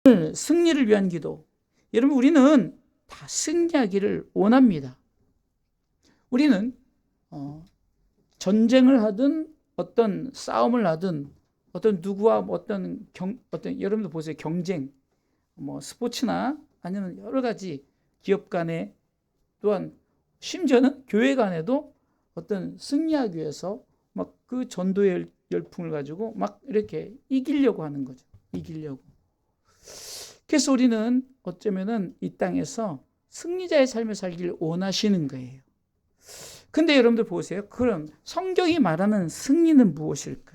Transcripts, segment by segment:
승리를 위한 기도. 여러분, 우리는 다 승리하기를 원합니다. 우리는 전쟁을 하든 어떤 싸움을 하든 어떤 누구와 어떤 여러분들 보세요. 경쟁, 스포츠나 아니면 여러 가지 기업 간에, 또한 심지어는 교회 간에도 어떤 승리하기 위해서 막 그 전도의 열풍을 가지고 막 이렇게 이기려고 하는 거죠. 이기려고. 그래서 우리는 어쩌면은 이 땅에서 승리자의 삶을 살기를 원하시는 거예요. 근데 여러분들 보세요. 그럼 성경이 말하는 승리는 무엇일까?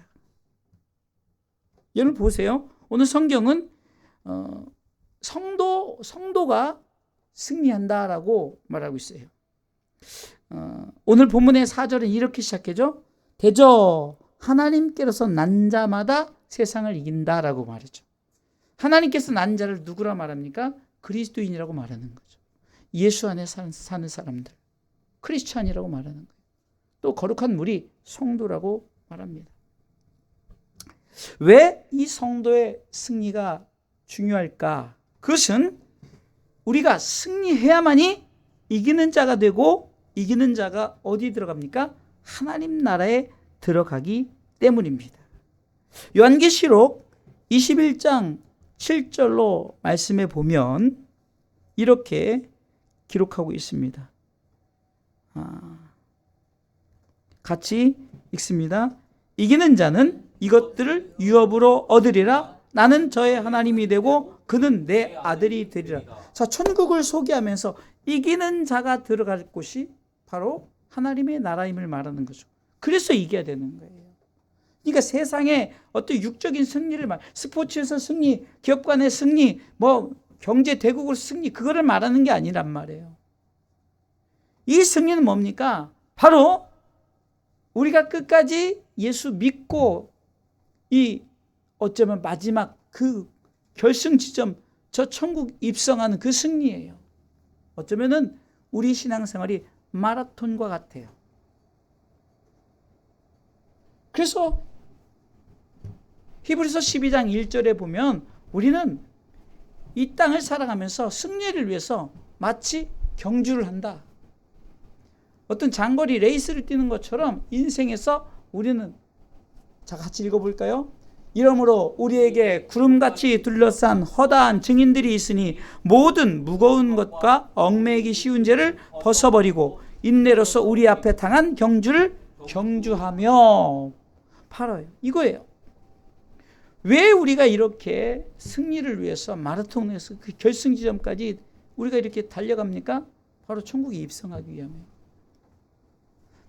여러분 보세요. 오늘 성경은 성도가 승리한다라고 말하고 있어요. 오늘 본문의 4절은 이렇게 시작해죠. 대저 하나님께로서 난 자마다 세상을 이긴다라고 말이죠. 하나님께서 난 자를 누구라 말합니까? 그리스도인이라고 말하는 거죠. 예수 안에 사는 사람들, 크리스찬이라고 말하는 거예요. 또 거룩한 무리, 성도라고 말합니다. 왜 이 성도의 승리가 중요할까? 그것은 우리가 승리해야만이 이기는 자가 되고, 이기는 자가 어디 들어갑니까? 하나님 나라에 들어가기 때문입니다. 요한계시록 21장 7절로 말씀해 보면 이렇게 기록하고 있습니다. 같이 읽습니다. 이기는 자는 이것들을 유업으로 얻으리라. 나는 저의 하나님이 되고 그는 내 아들이 되리라. 자, 천국을 소개하면서 이기는 자가 들어갈 곳이 바로 하나님의 나라임을 말하는 거죠. 그래서 이겨야 되는 거예요. 그러니까 세상에 어떤 육적인 승리를 스포츠에서 승리, 기업 간의 승리, 경제 대국으로 승리, 그거를 말하는 게 아니란 말이에요. 이 승리는 뭡니까? 바로 우리가 끝까지 예수 믿고 어쩌면 마지막 그 결승 지점, 저 천국 입성하는 그 승리예요. 어쩌면은 우리 신앙생활이 마라톤과 같아요. 그래서 히브리서 12장 1절에 보면 우리는 이 땅을 살아가면서 승리를 위해서 마치 경주를 한다. 어떤 장거리 레이스를 뛰는 것처럼 인생에서 우리는, 자, 같이 읽어볼까요? 이러므로 우리에게 구름같이 둘러싼 허다한 증인들이 있으니 모든 무거운 것과 얽매이기 쉬운 죄를 벗어버리고 인내로서 우리 앞에 당한 경주를 경주하며 바로 이거예요. 왜 우리가 이렇게 승리를 위해서 마라톤에서 그 결승 지점까지 우리가 이렇게 달려갑니까? 바로 천국에 입성하기 위함이에요.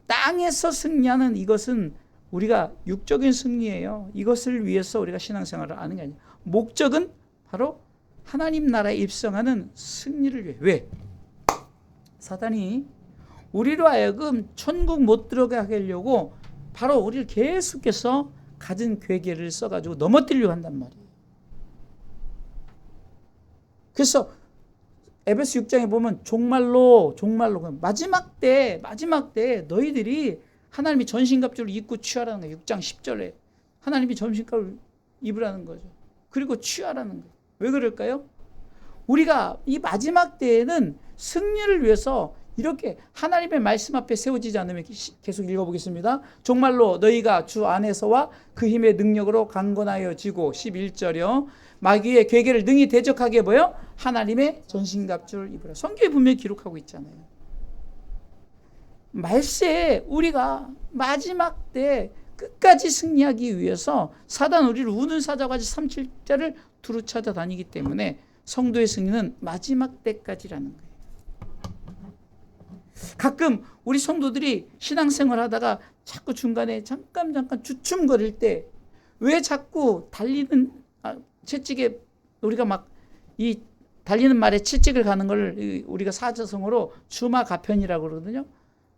땅에서 승리하는 이것은 우리가 육적인 승리예요. 이것을 위해서 우리가 신앙생활을 하는 게 아니에요. 목적은 바로 하나님 나라에 입성하는 승리를 위해. 왜? 사단이 우리로 하여금 천국 못 들어가게 하려고 바로 우리를 계속해서 가진 괴계를 써가지고 넘어뜨리려고 한단 말이에요. 그래서 에베소 6장에 보면 종말로 마지막 때 너희들이 하나님이 전신갑주를 입고 취하라는 거예요. 6장 10절에 하나님이 전신갑을 입으라는 거죠. 그리고 취하라는 거예요. 왜 그럴까요? 우리가 이 마지막 때에는 승리를 위해서 이렇게 하나님의 말씀 앞에 세워지지 않으면, 계속 읽어보겠습니다. 정말로 너희가 주 안에서와 그 힘의 능력으로 강건하여지고, 11절이요. 마귀의 괴계를 능히 대적하게 보여 하나님의 전신갑주를 입으라. 성경에 분명히 기록하고 있잖아요. 말세에 우리가 마지막 때 끝까지 승리하기 위해서 사단 우리를 우는 사자같이 37자를 두루 찾아다니기 때문에 성도의 승리는 마지막 때까지라는 거예요. 가끔 우리 성도들이 신앙생활 하다가 자꾸 중간에 잠깐 주춤거릴 때 왜 자꾸 달리는 채찍에 우리가 막 이 달리는 말에 채찍을 가는 걸 우리가 사자성어로 주마가편이라고 그러거든요.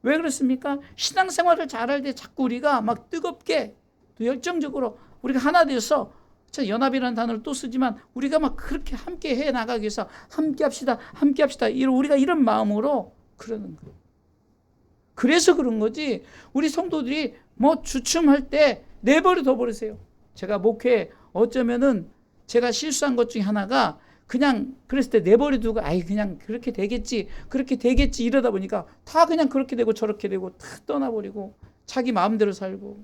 왜 그렇습니까? 신앙생활을 잘할 때 자꾸 우리가 막 뜨겁게 또 열정적으로 우리가 하나 되어서, 연합이라는 단어를 또 쓰지만 우리가 막 그렇게 함께 해 나가기 위해서 함께 합시다. 우리가 이런 마음으로 그러는 거예요. 그래서 그런 거지. 우리 성도들이 주춤할 때 내버려 둬 버리세요. 제가 목회 어쩌면은 제가 실수한 것 중에 하나가 그냥 그랬을 때 내버려 두고 아이 그냥 그렇게 되겠지 이러다 보니까 다 그냥 그렇게 되고 저렇게 되고 다 떠나버리고 자기 마음대로 살고.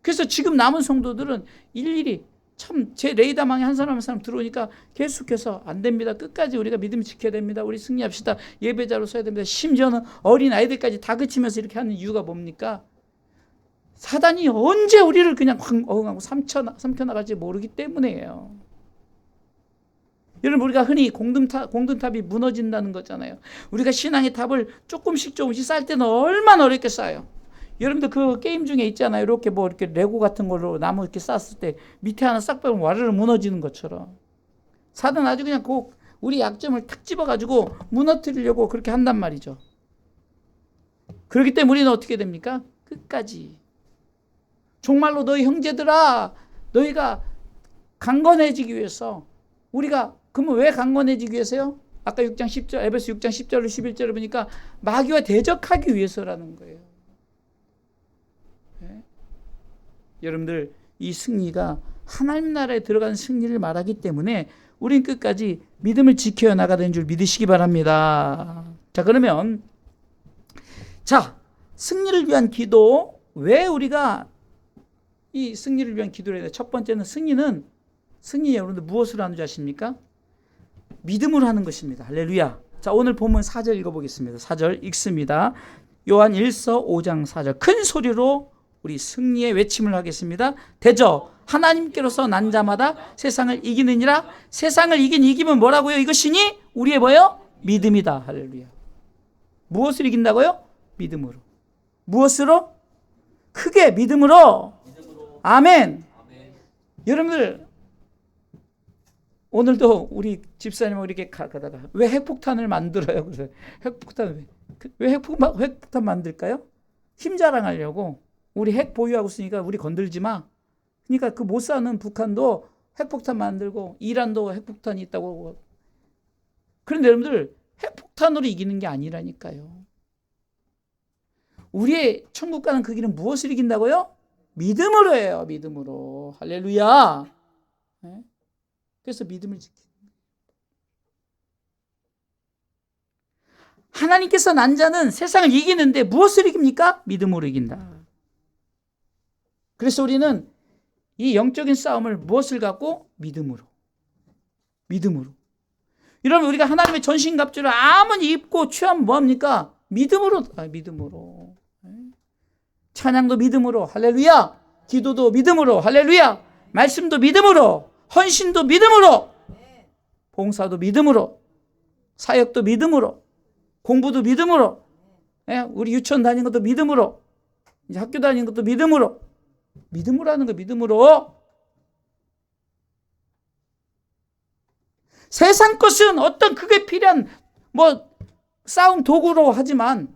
그래서 지금 남은 성도들은 일일이 참 제 레이더망에 한 사람 들어오니까 계속해서 안 됩니다. 끝까지 우리가 믿음 지켜야 됩니다. 우리 승리합시다. 예배자로 서야 됩니다. 심지어는 어린 아이들까지 다 그치면서 이렇게 하는 이유가 뭡니까? 사단이 언제 우리를 그냥 어흥하고 삼켜나갈지 모르기 때문이에요. 여러분, 우리가 흔히 공든탑이 무너진다는 거잖아요. 우리가 신앙의 탑을 조금씩 쌓을 때는 얼마나 어렵게 쌓아요. 여러분들 그 게임 중에 있잖아요. 이렇게 이렇게 레고 같은 걸로 나무 이렇게 쌓았을 때 밑에 하나 싹 빼면 와르르 무너지는 것처럼 사단 아주 그냥 우리 약점을 탁 집어가지고 무너뜨리려고 그렇게 한단 말이죠. 그렇기 때문에 우리는 어떻게 됩니까? 끝까지. 정말로 너희 형제들아, 너희가 강건해지기 위해서 우리가 그러면 왜 강건해지기 위해서요? 아까 6장 10절, 에베소 6장 10절로 11절을 보니까 마귀와 대적하기 위해서라는 거예요. 네? 여러분들 이 승리가 하나님 나라에 들어가는 승리를 말하기 때문에 우린 끝까지 믿음을 지켜 나가는 줄 믿으시기 바랍니다. 자, 그러면 승리를 위한 기도, 왜 우리가 이 승리를 위한 기도를 해야 돼요? 첫 번째는 승리 여러분들 무엇으로 하는 줄 아십니까? 믿음으로 하는 것입니다. 할렐루야. 자, 오늘 본문 4절 읽어보겠습니다. 4절 읽습니다. 요한 1서 5장 4절. 큰 소리로 우리 승리의 외침을 하겠습니다. 대저 하나님께로서 난 자마다 세상을 이기느니라. 세상을 이기면 뭐라고요? 이것이니 우리의 뭐요? 믿음이다. 할렐루야. 무엇을 이긴다고요? 믿음으로. 무엇으로? 크게 믿음으로. 아멘. 여러분들 오늘도 우리 집사님하고 이렇게 가다가 왜 핵폭탄을 만들어요? 그래서 왜 핵폭탄 만들까요? 힘 자랑하려고. 우리 핵 보유하고 있으니까 우리 건들지 마. 그러니까 그 못 사는 북한도 핵폭탄 만들고 이란도 핵폭탄이 있다고. 그런데 여러분들 핵폭탄으로 이기는 게 아니라니까요. 우리의 천국 가는 그 길은 무엇을 이긴다고요? 믿음으로 해요. 믿음으로. 할렐루야. 네? 그래서 믿음을 지키는 거예요. 하나님께서 난 자는 세상을 이기는데 무엇을 이깁니까? 믿음으로 이긴다. 그래서 우리는 이 영적인 싸움을 무엇을 갖고? 믿음으로. 여러분, 우리가 하나님의 전신갑주를 아무리 입고 취하면 뭐합니까? 믿음으로. 찬양도 믿음으로. 할렐루야. 기도도 믿음으로. 할렐루야. 말씀도 믿음으로. 헌신도 믿음으로. 봉사도 믿음으로. 사역도 믿음으로. 공부도 믿음으로. 우리 유치원 다니는 것도 믿음으로. 이제 학교 다니는 것도 믿음으로. 믿음으로 하는 거. 믿음으로. 세상 것은 어떤 그게 필요한 싸움 도구로 하지만,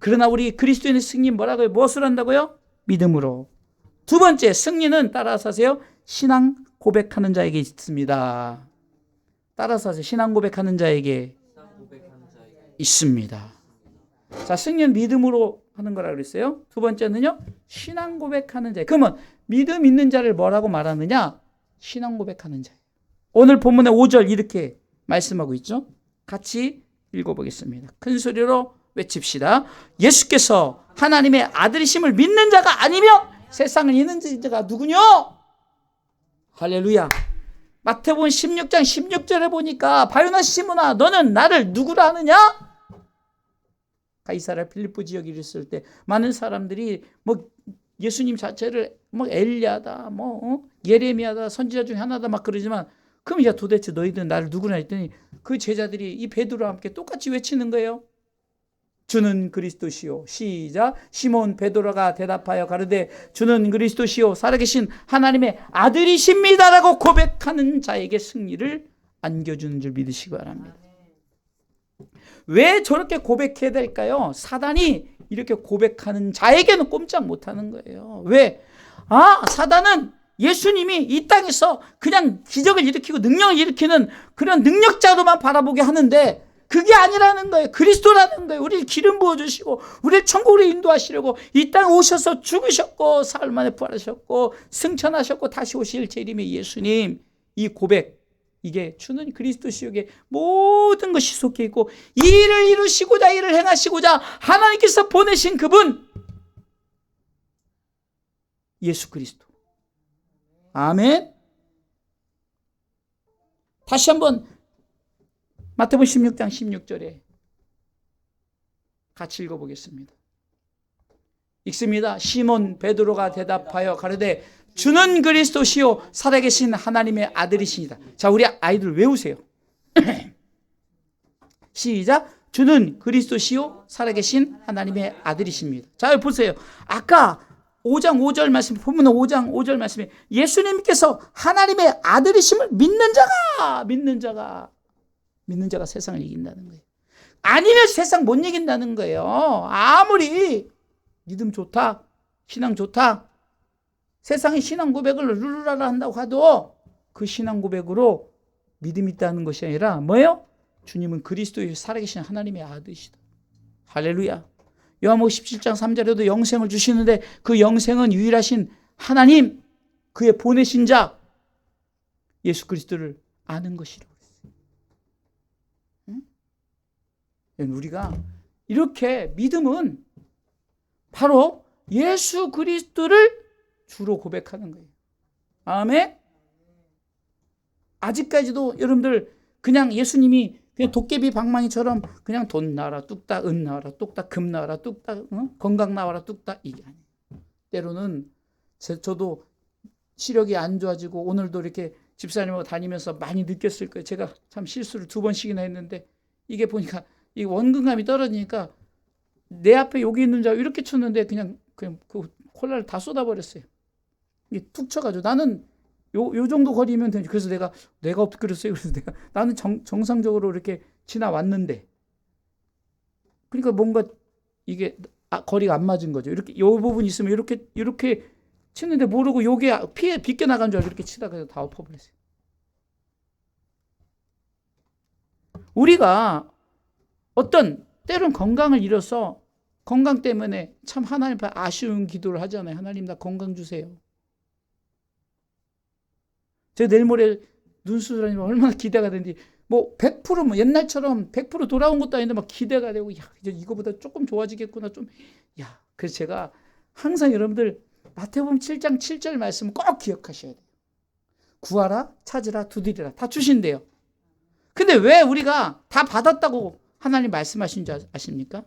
그러나 우리 그리스도인의 승리 뭐라고요? 무엇을 한다고요? 믿음으로. 두 번째, 승리는 따라서 하세요. 신앙 고백하는 자에게 있습니다. 따라서 하세요. 신앙 고백하는 자에게 있습니다. 자, 승리는 믿음으로 하는 거라고 그랬어요. 두 번째는요, 신앙 고백하는 자. 그러면 믿음 있는 자를 뭐라고 말하느냐? 신앙 고백하는 자. 오늘 본문의 5절 이렇게 말씀하고 있죠. 같이 읽어보겠습니다. 큰 소리로 외칩시다. 예수께서 하나님의 아들이심을 믿는 자가 아니면 세상을 이기는 자가 누구뇨? 할렐루야. 마태복음 16장 16절에 보니까 바요나 시므나 너는 나를 누구라 하느냐? 가이사랴 필리포 지역에 있을 때 많은 사람들이 예수님 자체를 엘리야다, 예레미야다, 선지자 중에 하나다 막 그러지만, 그럼 야 도대체 너희들은 나를 누구나 했더니 그 제자들이 이 베드로와 함께 똑같이 외치는 거예요. 주는 그리스도시요. 시작. 시몬 베드로가 대답하여 가르되 주는 그리스도시요 살아계신 하나님의 아들이십니다라고 고백하는 자에게 승리를 안겨주는 줄 믿으시기 바랍니다. 왜 저렇게 고백해야 될까요? 사단이 이렇게 고백하는 자에게는 꼼짝 못하는 거예요. 왜? 사단은 예수님이 이 땅에서 그냥 기적을 일으키고 능력을 일으키는 그런 능력자로만 바라보게 하는데, 그게 아니라는 거예요. 그리스도라는 거예요. 우리를 기름 부어주시고 우리를 천국으로 인도하시려고 이 땅에 오셔서 죽으셨고 사흘 만에 부활하셨고 승천하셨고 다시 오실 제 이름의 예수님. 이 고백, 이게 주는 그리스도시역에 모든 것이 속해 있고 이 일을 이루시고자 일을 행하시고자 하나님께서 보내신 그분 예수 그리스도. 아멘. 다시 한번 마태복음 16장 16절에 같이 읽어보겠습니다. 읽습니다. 시몬 베드로가 대답하여 가로되 주는 그리스도시요 살아계신 하나님의 아들이시니다. 자, 우리 아이들 외우세요. 시작. 주는 그리스도시요 살아계신 하나님의 아들이십니다. 자, 보세요. 아까 5장 5절 말씀, 본문 5장 5절 말씀에 예수님께서 하나님의 아들이심을 믿는 자가 세상을 이긴다는 거예요. 아니면 세상 못 이긴다는 거예요. 아무리 믿음 좋다, 신앙 좋다, 세상의 신앙 고백을 룰루라라 한다고 해도 그 신앙 고백으로 믿음이 있다는 것이 아니라 뭐예요? 주님은 그리스도의 살아계신 하나님의 아들이시다. 할렐루야. 요한복음 17장 3절에도 영생을 주시는데 그 영생은 유일하신 하나님, 그의 보내신 자 예수 그리스도를 아는 것이라고 했어요. 응? 우리가 이렇게 믿음은 바로 예수 그리스도를 주로 고백하는 거예요. 아멘. 아직까지도 여러분들 그냥 예수님이 그냥 도깨비 방망이처럼 그냥 돈 나와라 뚝딱, 은 나와라 뚝딱, 금 나와라 뚝딱, 건강 나와라 뚝딱, 이게 아니에요. 때로는 저도 시력이 안 좋아지고 오늘도 이렇게 집사님하고 다니면서 많이 느꼈을 거예요. 제가 참 실수를 2번씩이나 했는데 이게 보니까 이 원근감이 떨어지니까 내 앞에 여기 있는 자 이렇게 쳤는데 그냥 그 콜라를 다 쏟아버렸어요. 이게 툭 쳐가지고 나는 요 정도 거리면 되지. 그래서 내가 어떻게 그랬어요? 그래서 나는 정상적으로 이렇게 지나왔는데, 그러니까 뭔가 이게 거리가 안 맞은 거죠. 이렇게 요 부분 있으면 이렇게 치는데 모르고 요게 피해 빗겨 나간 줄 알고 이렇게 치다가 다 엎어버렸어요. 우리가 어떤 때론 건강을 잃어서 건강 때문에 참 하나님 앞에 아쉬운 기도를 하잖아요. 하나님 나 건강 주세요. 제가 내일 모레 눈 수술하니까 얼마나 기대가 되는지, 뭐 100% 뭐 옛날처럼 100% 돌아온 것도 아닌데 막 기대가 되고, 야 이제 이거보다 조금 좋아지겠구나 좀, 야. 그래서 제가 항상 여러분들 마태복음 7장 7절 말씀 꼭 기억하셔야 돼요. 구하라, 찾으라, 두드리라 다 주신대요. 근데 왜 우리가 다 받았다고 하나님 말씀하신 줄 아십니까?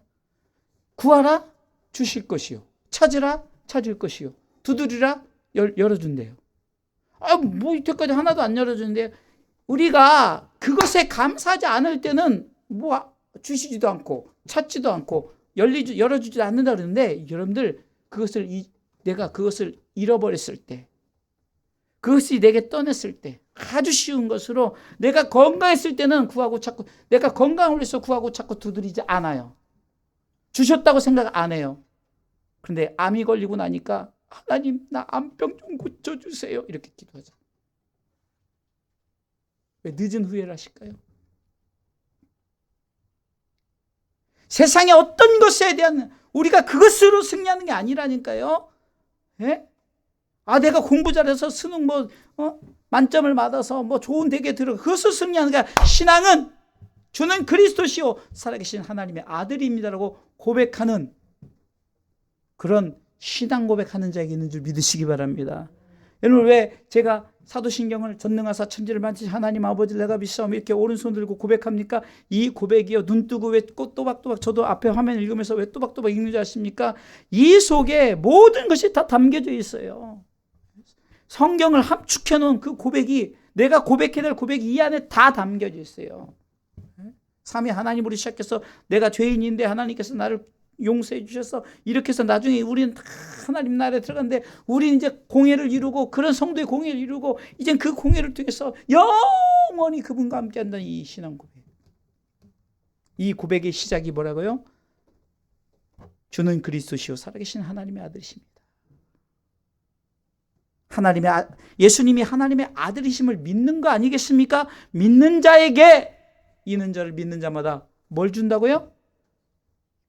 구하라 주실 것이요, 찾으라 찾을 것이요, 두드리라 열어준대요. 뭐 이때까지 하나도 안 열어주는데 우리가 그것에 감사하지 않을 때는 뭐 주시지도 않고 찾지도 않고 열어주지도 않는다 그러는데, 여러분들 내가 그것을 잃어버렸을 때, 그것이 내게 떠났을 때, 아주 쉬운 것으로 내가 건강했을 때는 구하고 찾고, 내가 건강을 위해서 구하고 찾고 두드리지 않아요. 주셨다고 생각 안 해요. 그런데 암이 걸리고 나니까 하나님 나 암병 좀 고쳐주세요 이렇게 기도하죠. 왜 늦은 후회를 하실까요? 세상의 어떤 것에 대한 우리가 그것으로 승리하는 게 아니라니까요. 예? 내가 공부 잘해서 수능 만점을 받아서 좋은 대학에 들어가 그것으로 승리하는 게 아니라, 신앙은 주는 그리스도시요 살아계신 하나님의 아들입니다라고 고백하는, 그런 신앙 고백하는 자에게 있는 줄 믿으시기 바랍니다. 여러분, 왜 제가 사도신경을 전능하사 천지를 만드신 하나님 아버지를 내가 믿사오며 이렇게 오른손 들고 고백합니까? 이 고백이요, 눈 뜨고 왜 또박또박, 저도 앞에 화면 읽으면서 왜 또박또박 읽는 줄 아십니까? 이 속에 모든 것이 다 담겨져 있어요. 성경을 함축해 놓은 그 고백이, 내가 고백해야 될 고백이 이 안에 다 담겨져 있어요. 삼위 하나님으로 시작해서 내가 죄인인데 하나님께서 나를 용서해 주셔서 이렇게 해서 나중에 우리는 다 하나님 나라에 들어갔는데, 우리는 이제 공예를 이루고, 그런 성도의 공예를 이루고, 이젠 그 공예를 통해서 영원히 그분과 함께 한다는 이 신앙 고백. 이 고백의 시작이 뭐라고요? 주는 그리스도시요 살아계신 하나님의 아들이십니다. 예수님이 하나님의 아들이심을 믿는 거 아니겠습니까? 믿는 자에게, 이는 저를 믿는 자마다 뭘 준다고요?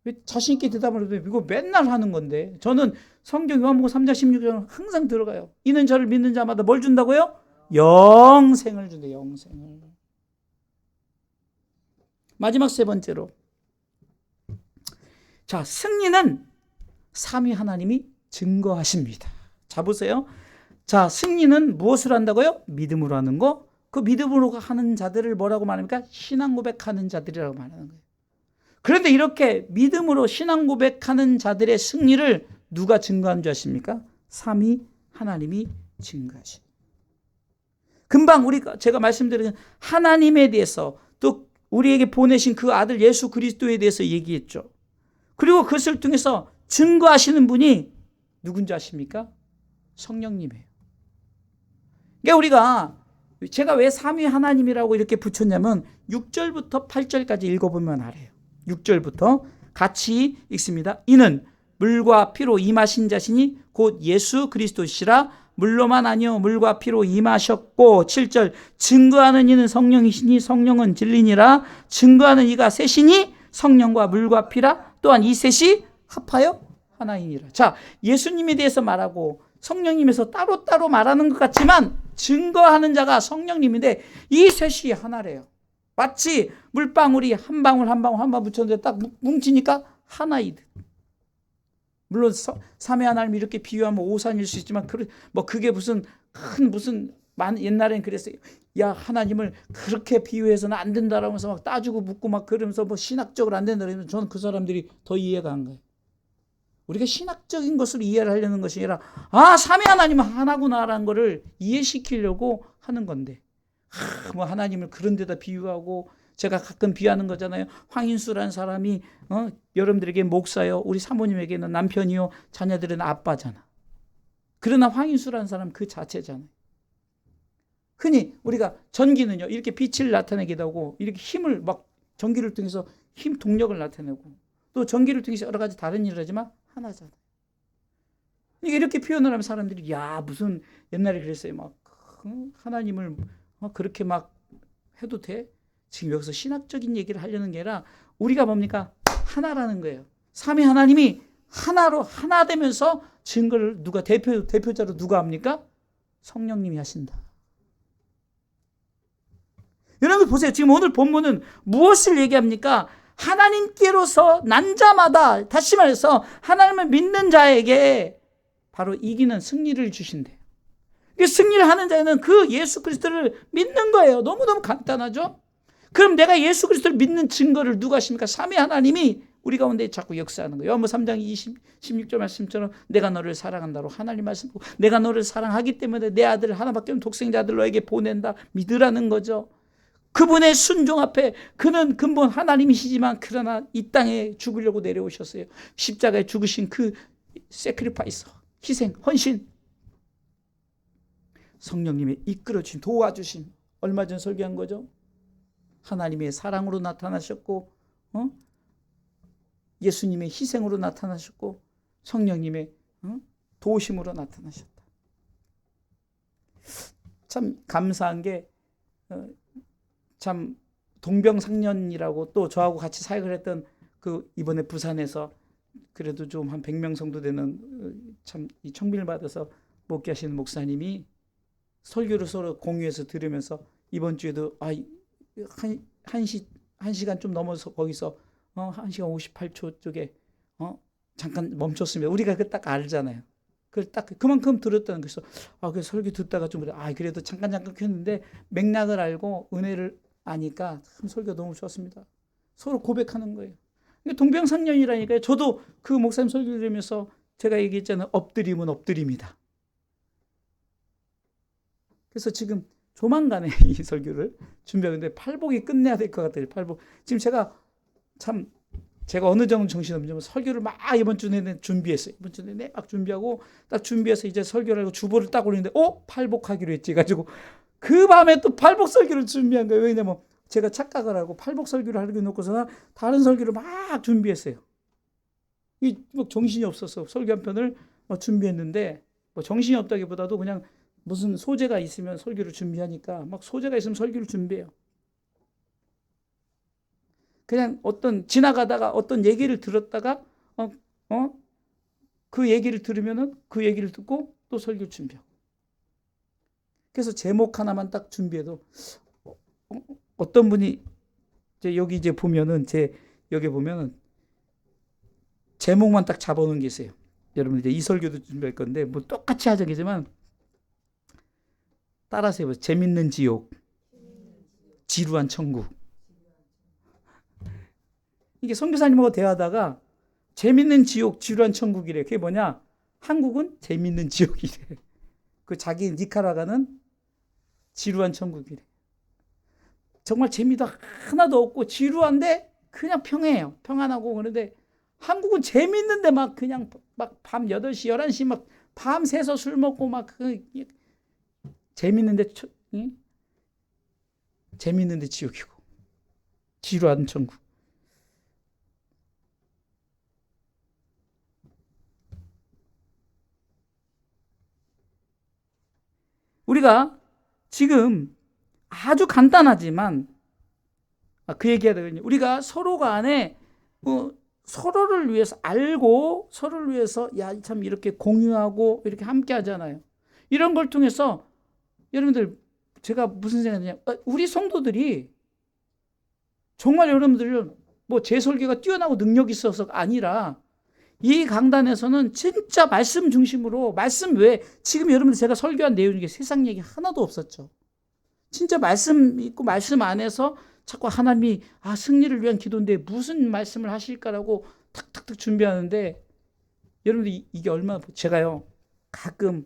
왜 자신 있게 대답을 해도 이거 맨날 하는 건데. 저는 성경 요한복음 3장 16절 항상 들어가요. 이는 저를 믿는 자마다 뭘 준다고요? 영생을 준대. 영생을. 마지막 세 번째로, 자, 승리는 삼위 하나님이 증거하십니다. 자, 보세요. 자, 승리는 무엇을 한다고요? 믿음으로 하는 거. 그 믿음으로 하는 자들을 뭐라고 말합니까? 신앙 고백하는 자들이라고 말하는 거예요. 그런데 이렇게 믿음으로 신앙 고백하는 자들의 승리를 누가 증거한 줄 아십니까? 삼위 하나님이 증거하십니다. 금방 제가 말씀드린 하나님에 대해서, 또 우리에게 보내신 그 아들 예수 그리스도에 대해서 얘기했죠. 그리고 그것을 통해서 증거하시는 분이 누군지 아십니까? 성령님이에요. 그러니까 우리가, 제가 왜 삼위 하나님이라고 이렇게 붙였냐면 6절부터 8절까지 읽어보면 알아요. 6절부터 같이 읽습니다. 이는 물과 피로 임하신 자신이 곧 예수 그리스도시라. 물로만 아니요 물과 피로 임하셨고. 7절 증거하는 이는 성령이시니 성령은 진리니라. 증거하는 이가 셋이니 성령과 물과 피라. 또한 이 셋이 합하여 하나이니라. 자, 예수님에 대해서 말하고 성령님에서 따로따로 말하는 것 같지만 증거하는 자가 성령님인데 이 셋이 하나래요. 마치 물방울이 한 방울 한 방울 한 방울 묻혔는데 딱 뭉치니까 하나이듯. 물론 삼위 하나님 이렇게 비유하면 오산일 수 있지만 그게 무슨 옛날엔 그랬어요. 야, 하나님을 그렇게 비유해서는 안 된다라고 해서 막 따지고 묻고 막 그러면서 뭐 신학적으로 안 된다 그러면 저는 그 사람들이 더 이해가 안 가요. 우리가 신학적인 것으로 이해를 하려는 것이 아니라 삼위 하나님은 하나구나라는 것을 이해시키려고 하는 건데, 뭐 하나님을 그런 데다 비유하고, 제가 가끔 비유하는 거잖아요. 황인수라는 사람이 여러분들에게 목사요, 우리 사모님에게는 남편이요, 자녀들은 아빠잖아. 그러나 황인수라는 사람 그 자체잖아요. 흔히 우리가 전기는요, 이렇게 빛을 나타내기도 하고 이렇게 힘을 막 전기를 통해서 힘 동력을 나타내고, 또 전기를 통해서 여러 가지 다른 일을 하지만 하나잖아요. 이렇게 표현을 하면 사람들이 무슨 옛날에 그랬어요. 막 하나님을 그렇게 막 해도 돼? 지금 여기서 신학적인 얘기를 하려는 게 아니라 우리가 뭡니까? 하나라는 거예요. 삼위 하나님이 하나로 하나 되면서 증거를 누가 대표자로 누가 합니까? 성령님이 하신다. 여러분 보세요. 지금 오늘 본문은 무엇을 얘기합니까? 하나님께로서 난 자마다, 다시 말해서 하나님을 믿는 자에게 바로 이기는 승리를 주신대요. 승리를 하는 자는 그 예수 그리스도를 믿는 거예요. 너무너무 간단하죠? 그럼 내가 예수 그리스도를 믿는 증거를 누가 하십니까? 삼위 하나님이 우리 가운데 자꾸 역사하는 거예요. 요한복음 3장 16절 말씀처럼 내가 너를 사랑한다로 하나님 말씀하고, 내가 너를 사랑하기 때문에 내 아들을 하나밖에 없는 독생자 아들 너에게 보낸다 믿으라는 거죠. 그분의 순종 앞에 그는 근본 하나님이시지만 그러나 이 땅에 죽으려고 내려오셨어요. 십자가에 죽으신 그 세크리파이스, 희생, 헌신. 성령님의 이끌어주신, 도와주신, 얼마 전 설교한 거죠. 하나님의 사랑으로 나타나셨고, 예수님의 희생으로 나타나셨고, 성령님의 도우심으로 나타나셨다. 참 감사한 게, 참 동병상련이라고, 또 저하고 같이 사역을 했던 이번에 부산에서 그래도 좀 한 100명 정도 되는 참 이 청빙을 받아서 목회하시는 목사님이 설교를 서로 공유해서 들으면서 이번 주에도 한 시간 좀 넘어서 거기서 1시간 58초 쪽에 잠깐 멈췄습니다. 우리가 그 딱 알잖아요. 그걸 딱 그만큼 들었다는 거죠. 그 설교 듣다가 좀 그래도 잠깐 했는데 맥락을 알고 은혜를 아니까 참 설교 너무 좋았습니다. 서로 고백하는 거예요. 동병상련이라니까요. 저도 그 목사님 설교 들으면서 제가 얘기했잖아요. 엎드림은 엎드림이다. 그래서 지금 조만간에 이 설교를 준비하는데 팔복이 끝내야 될 것 같아요. 팔복. 지금 제가 어느 정도 정신없냐면 설교를 막 이번 주 내내 준비했어요. 이번 주 내내 막 준비하고 딱 준비해서 이제 설교를 하고 주보를 딱 올리는데 팔복하기로 했지 가지고 그 밤에 또 팔복 설교를 준비한 거예요. 왜냐면 제가 착각을 하고 팔복 설교를 하려고 놓고서 다른 설교를 막 준비했어요. 뭐 정신이 없어서 설교 한 편을 준비했는데, 뭐 정신이 없다기보다도 그냥 무슨 소재가 있으면 설교를 준비하니까 막 소재가 있으면 설교를 준비해요. 그냥 어떤 지나가다가 어떤 얘기를 들었다가 그 얘기를 들으면은 그 얘기를 듣고 또 설교 준비하고. 그래서 제목 하나만 딱 준비해도 어떤 분이 여기 이제 보면은 여기 보면은 제목만 딱 잡아놓은 게 있어요. 여러분 이제 이 설교도 준비할 건데 뭐 똑같이 하자겠지만 따라서 해보세요. 재밌는 지옥, 지루한 천국. 이게 선교사님하고 대화하다가 재밌는 지옥, 지루한 천국이래. 그게 뭐냐? 한국은 재밌는 지옥이래. 그 자기 니카라가는 지루한 천국이래. 정말 재미도 하나도 없고 지루한데 그냥 평해요. 평안하고. 그런데 한국은 재밌는데 막 그냥 막 밤 8시, 11시 막 밤새서 술 먹고 막 재밌는데 재밌는데 지옥이고 지루한 천국. 우리가 지금 아주 간단하지만 그 얘기해야 되거든요. 우리가 서로 간에 서로를 위해서 알고 서로를 위해서 야 참 이렇게 공유하고 이렇게 함께 하잖아요. 이런 걸 통해서 여러분들 제가 무슨 생각이냐? 우리 성도들이 정말 여러분들 뭐 제 설교가 뛰어나고 능력이 있어서가 아니라 이 강단에서는 진짜 말씀 중심으로 말씀 외에 지금 여러분들 제가 설교한 내용 중에 세상 얘기 하나도 없었죠. 진짜 말씀 있고 말씀 안에서 자꾸 하나님이 승리를 위한 기도인데 무슨 말씀을 하실까라고 탁탁탁 준비하는데 여러분들 이게 얼마나 제가요 가끔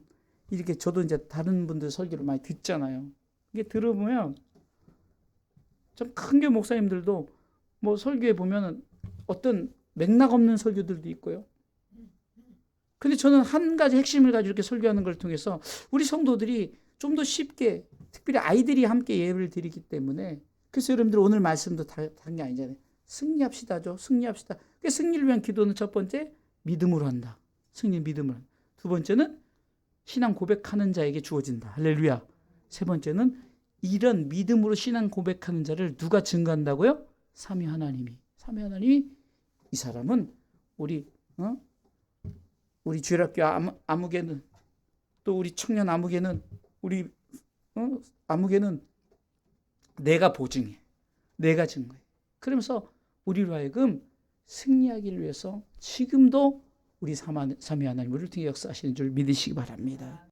이렇게 저도 이제 다른 분들 설교를 많이 듣잖아요. 이게 들어보면 좀 큰 교회 목사님들도 뭐 설교에 보면은 어떤 맥락 없는 설교들도 있고요. 근데 저는 한 가지 핵심을 가지고 이렇게 설교하는 걸 통해서 우리 성도들이 좀 더 쉽게 특별히 아이들이 함께 예배를 드리기 때문에 그래서 여러분들 오늘 말씀도 다른 게 아니잖아요. 승리합시다죠. 승리합시다. 승리를 위한 기도는 첫 번째 믿음으로 한다. 승리 믿음으로 한다. 두 번째는 신앙 고백하는 자에게 주어진다. 할렐루야. 세 번째는 이런 믿음으로 신앙 고백하는 자를 누가 증거한다고요? 삼위 하나님이. 삼위 하나님이 이 사람은 우리 주일학교 아무개는 또 우리 청년 아무개는 우리 아무개는 내가 보증해. 내가 증거해. 그러면서 우리로 하여금 승리하기를 위해서 지금도 우리 삼위 하나님 우리를 통해 역사하시는 줄 믿으시기 바랍니다.